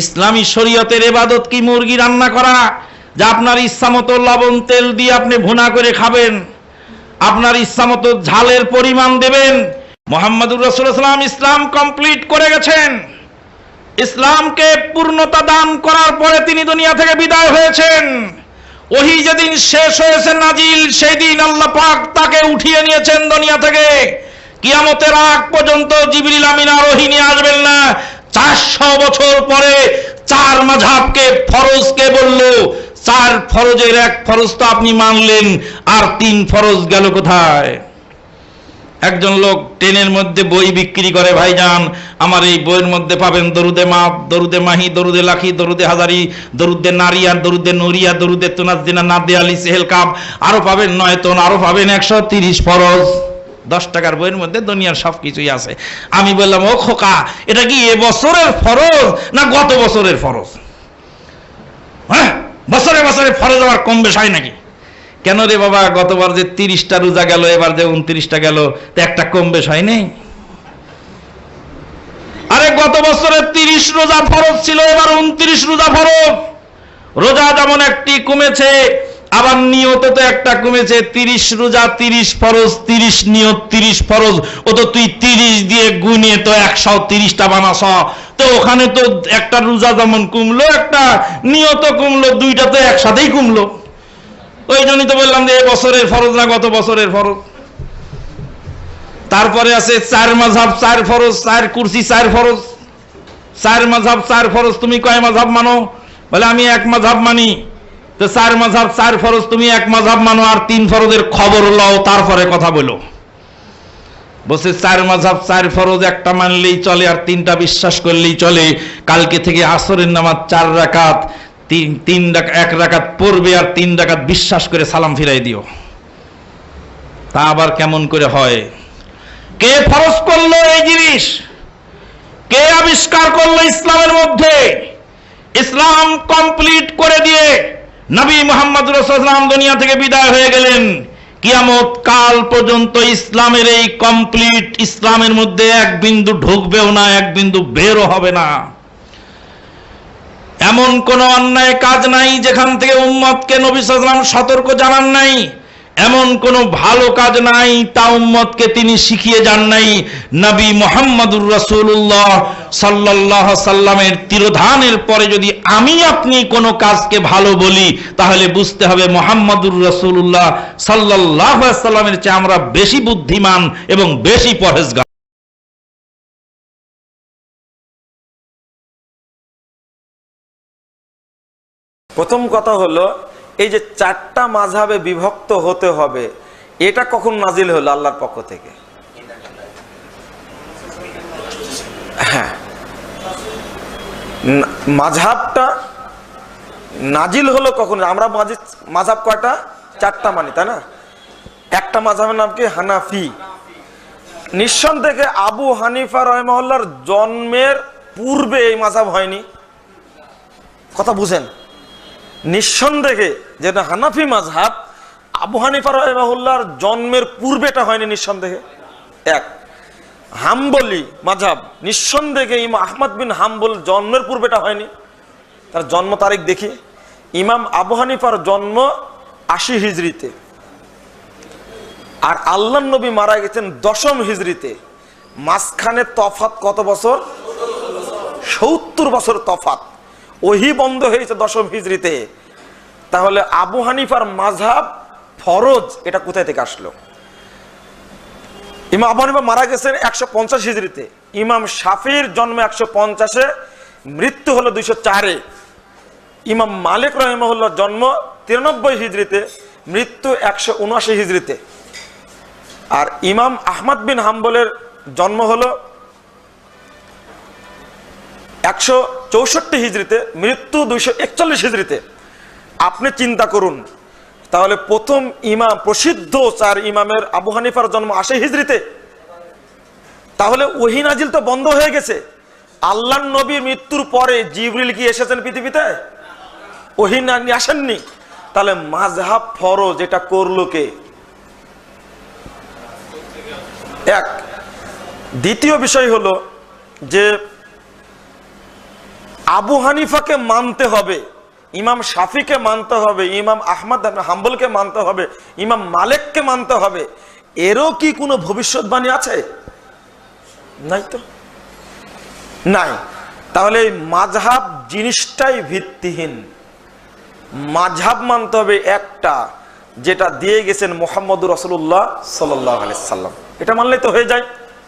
ইসলামী শরীয়তের ইবাদত কি মুরগি রান্না করা, যা আপনার ইচ্ছা মতো লবণ তেল দিয়ে আপনি ভুনা করে খাবেন, আপনার ইচ্ছা মতো ঝালের পরিমাণ দেবেন? মুহাম্মদুর রাসূলুল্লাহ সাল্লাল্লাহু আলাইহি ওয়াসাল্লাম ইসলাম কমপ্লিট করে গেছেন। ইসলামকে পূর্ণতা দান করার পরে তিনি দুনিয়া থেকে বিদায় হয়েছেন। ওহী যেদিন শেষ হয়েছে নাজিল, সেই দিন আল্লাহ পাক তাকে উঠিয়ে নিয়েছেন দুনিয়া থেকে। কিয়ামতের আগ পর্যন্ত জিবরিল আমিন আর ওহী নিয়ে আসবেন না। 400 বছর পরে 4 মাযহাবকে ফরজকে বলল, 4 ফরজের 1 ফরজ তো আপনি মানলেন, আর 3 ফরজ গেল কোথায়? একজন লোক ট্রেনের মধ্যে বই বিক্রি করে, ভাইজান আমার এই বইয়ের মধ্যে পাবেন দরুদে মাপ, দরুদে মাহি, দরুদে লাখি, দরুদে হাজারি, দরুদে নারিয়া, দরুদে নরিয়া, দরুদে তুনাজ্জিনা, নাদে আলী, সেহেল কাব, আরো পাবেন 9 টন, আরো পাবেন 130 ফরজ। 10 টাকার বইয়ের মধ্যে দুনিয়ার সব কিছুই আছে। আমি বললাম, ও খোকা, এটা কি এ বছরের ফরজ না গত বছরের ফরজ? হ্যাঁ, বছরে বছরে ফরজ আবার কম বেশ হয় নাকি? কেন রে বাবা, গতবার যে 30টা রোজা গেল, এবার যে 29টা গেল, তো একটা কম বেশ হয় নাই? আরে গত বছরে 30 রোজা ফরজ ছিল, এবার 29 রোজা ফরজ। রোজা যেমন একটি কমেছে, আবার নিয়ত তো একটা কমেছে। 30 রোজা 30 ফরজ, 30 নিয়ত 30 ফরজ। ও তো তুই 30 দিয়ে গুনে তো 130টা বানাস, তো ওখানে তো একটা রোজা যেমন কমলো, একটা নিয়ত কমলো, দুইটা তো একসাথেই কমলো। ওই জন্যই তো বললাম যে এ বছরের ফরজ না গত বছরের ফরজ। তারপরে আছে 4 মাযহাব 4 ফরজ, 4 কুরসি 4 ফরজ। 4 মাযহাব 4 ফরজ, তুমি কয় মাযহাব মানো? বলে আমি 1 মাযহাব মানি। তো 4 মাযহাব 4 ফরজ, তুমি 1 মাযহাব মানো, আর 3 ফরজের খবর লও, তারপরে কথা বলো। বলছে 4 মাযহাব 4 ফরজ একটা মানলেই চলে, আর 3টা বিশ্বাস করলেই চলে। কালকে থেকে আসরের নামাজ 4 রাকাত, 1 রাকাত পড়বে, আর 3 রাকাত বিশ্বাস করে সালাম ফিরাই দিও। তা আবার কেমন করে হয়? কে ফরজ করলো এই জিনিস? কে আবিষ্কার করলো ইসলামের মধ্যে? ইসলাম কমপ্লিট করে দিয়ে নবী মুহাম্মদ রাসূলুল্লাহ দুনিয়া থেকে বিদায় হয়ে গেলেন। কিয়ামত কাল পর্যন্ত ইসলামের এই কমপ্লিট ইসলামের মধ্যে 1 বিন্দু ঢুকবেও না, 1 বিন্দু বেরও হবে না। এমন কোন অন্যায় কাজ নাই যেখান থেকে উম্মতকে নবী সাল্লাল্লাহু আলাইহি ওয়াসাল্লাম সতর্ক জানান নাই। এমন কোন ভালো কাজ নাই তা উম্মতকে তিনি শিখিয়ে যান নাই। নবী মুহাম্মদুর রাসূলুল্লাহ সাল্লাল্লাহু আলাইহি সাল্লামের তিরোধানের পরে যদি আমি আপনি কোন কাজকে ভালো বলি, তাহলে বুঝতে হবে মুহাম্মদুর রাসূলুল্লাহ সাল্লাল্লাহু আলাইহি সাল্লামের চেয়ে আমরা বেশি বুদ্ধিমান এবং বেশি পরহেজগার। প্রথম কথা হলো, এই যে 4টা মাযহাবে বিভক্ত হতে হবে, এটা কখন নাজিল হলো আল্লাহর পক্ষ থেকে? হ্যাঁ, মাযহাবটা নাজিল হলো কখন? আমরা মাযহাব কয়টা? 4টা মানি, তাই না? একটা মাযহাবের নাম কি? হানাফি। নিঃসন্দেহে আবু হানিফা রাহিমাহুল্লাহর জন্মের পূর্বে এই মাযহাব হয়নি। কথা বুঝেন? নিঃসন্দেহে যেটা হানাফি মাযহাব, আবু হানিফা রাহিমাহুল্লাহর জন্মের পূর্বেটা হয়নি নিঃসন্দেহে। 1 হাম্বলি মাযহাব, নিঃসন্দেহে ইমাম আহমদ বিন হাম্বল জন্মের পূর্বেটা হয়নি। তার জন্ম তারিখ দেখি, ইমাম আবু হানিফার জন্ম 80 হিজরিতে, আর আল্লাহর নবী মারা গেছেন 10ম হিজরিতে। মাঝখানে তফাত কত বছর? 70 বছর তফাত। ওহী বন্ধ হয়েছে 10ম হিজরিতে। তাহলে আবু হানিফার মাযহাব ফরজ, এটা কোথায় থেকে আসলো? ইমাম আবু হানিফা মারা গেছেন 150 হিজরিতে। ইমাম শাফির জন্ম 150-এ, মৃত্যু হলো 204-এ। ইমাম মালিক রাহিমাহুল্লাহ জন্ম 93 হিজরিতে, মৃত্যু 179 হিজরিতে। আর ইমাম আহমদ বিন হাম্বলের জন্ম হলো 164 হিজরিতে, মৃত্যু 241 হিজরিতে। আপনি চিন্তা করুন, তাহলে প্রথম ইমাম, প্রসিদ্ধ 4 ইমামের আবু হানিফার জন্ম 80 হিজরিতে। তাহলে ওহী নাজিল তো বন্ধ হয়ে গেছে। আল্লাহর নবীর মৃত্যুর পরে জিবরিল কি এসেছেন পৃথিবীতে? ওহী আসেননি। তাহলে মাযহাব ফরজ, এটা করলো কে? 1 দ্বিতীয় বিষয় হলো যে আবু হানিফাকে মানতে হবে, ইমাম শাফিকে মানতে হবে, ইমাম আহমদ হাম্বলকে মানতে হবে, ইমাম মালিককে মানতে হবে, এরও কি কোনো ভবিষ্যৎবাণী আছে? নাই তো, নাই। তাহলে এই মাযহাব জিনিসটাই ভিত্তিহীন। মাযহাব মানতে হবে একটা, যেটা দিয়ে গেছেন মুহাম্মদুর রাসূলুল্লাহ সাল্লাল্লাহু আলাইহি সাল্লাম। এটা মানলেই তো হয়ে যায়।